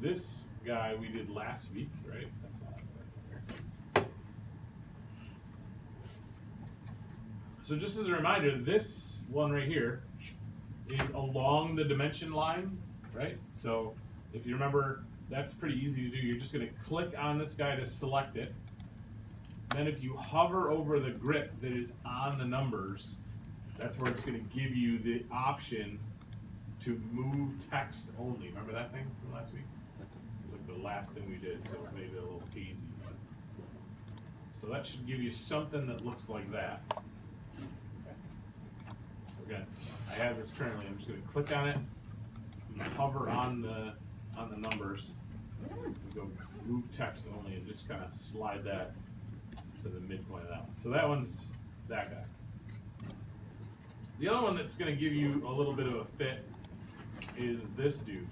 This guy we did last week, right? That's not right. So just as a reminder, this one right here is along the dimension line, right? So if you remember, that's pretty easy to do. You're just going to click on this guy to select it. Then if you hover over the grip that is on the numbers, that's where it's going to give you the option to move text only. Remember that thing from last week? It's like the last thing we did, so it made it a little hazy. So that should give you something that looks like that. Okay. So again, I have this currently. I'm just going to click on it, and hover on the numbers, and go move text only, and just kind of slide that to the midpoint of that one. So that one's that guy. The other one that's going to give you a little bit of a fit is this dude.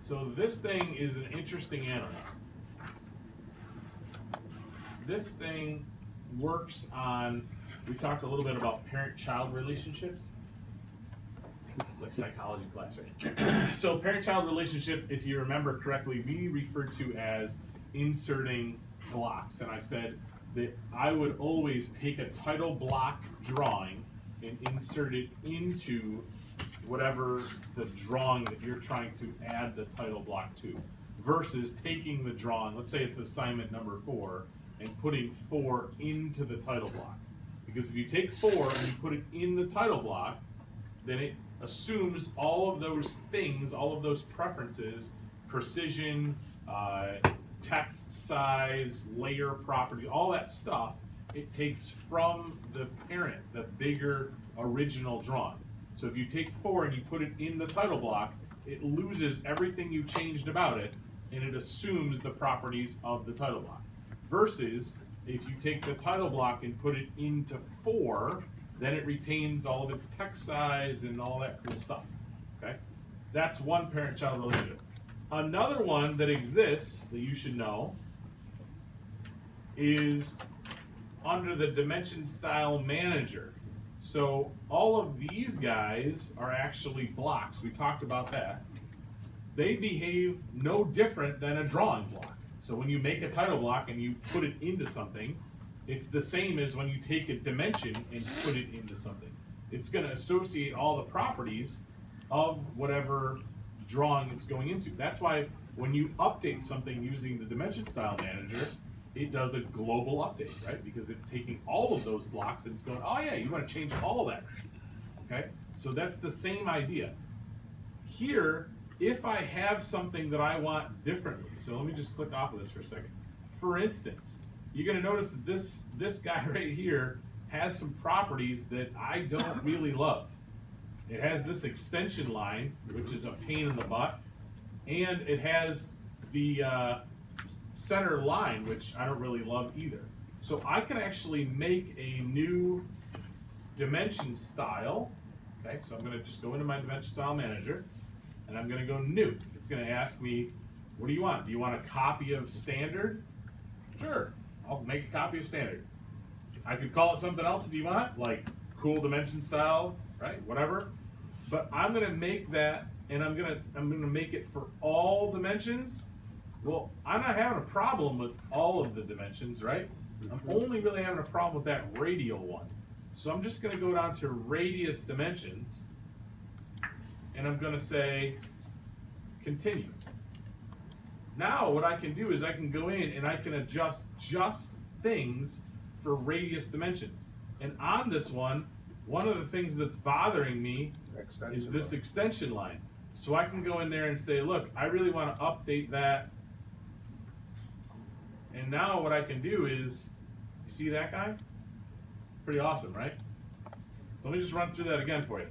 So this thing is an interesting animal. This thing works on, we talked a little bit about parent-child relationships. It's like psychology class, right? So parent-child relationship, if you remember correctly, we referred to as inserting blocks. And I said that I would always take a title block drawing and insert it into whatever the drawing that you're trying to add the title block to, versus taking the drawing, let's say it's assignment number 4, and putting 4 into the title block. Because if you take 4 and you put it in the title block, then it assumes all of those things, all of those preferences, precision, text size, layer property, all that stuff, it takes from the parent, the bigger original drawing. So if you take 4 and you put it in the title block, it loses everything you changed about it, and it assumes the properties of the title block. Versus, if you take the title block and put it into 4, then it retains all of its text size and all that cool stuff, okay? That's one parent-child relationship. Another one that exists that you should know is under the Dimension Style Manager. So all of these guys are actually blocks. We talked about that. They behave no different than a drawing block. So when you make a title block and you put it into something, it's the same as when you take a dimension and put it into something. It's going to associate all the properties of whatever drawing it's going into. That's why when you update something using the Dimension Style Manager, it does a global update, right? Because it's taking all of those blocks and it's going, oh yeah, you want to change all of that. Okay? So that's the same idea. Here, if I have something that I want differently, so let me just click off of this for a second. For instance, you're going to notice that this guy right here has some properties that I don't really love. It has this extension line, which is a pain in the butt, and it has the center line, which I don't really love either. So I can actually make a new dimension style. Okay, so I'm going to just go into my Dimension Style Manager, and I'm going to go new. It's going to ask me, what do you want? Do you want a copy of standard? Sure, I'll make a copy of standard. I could call it something else if you want, like cool dimension style, right? Whatever. But I'm going to make that, and I'm going to make it for all dimensions. Well, I'm not having a problem with all of the dimensions, right? I'm only really having a problem with that radial one. So I'm just going to go down to radius dimensions, and I'm going to say continue. Now what I can do is I can go in and I can adjust just things for radius dimensions. And on this one of the things that's bothering me is this extension line. So I can go in there and say, look, I really want to update that. And now what I can do is, you see that guy? Pretty awesome, right? So let me just run through that again for you.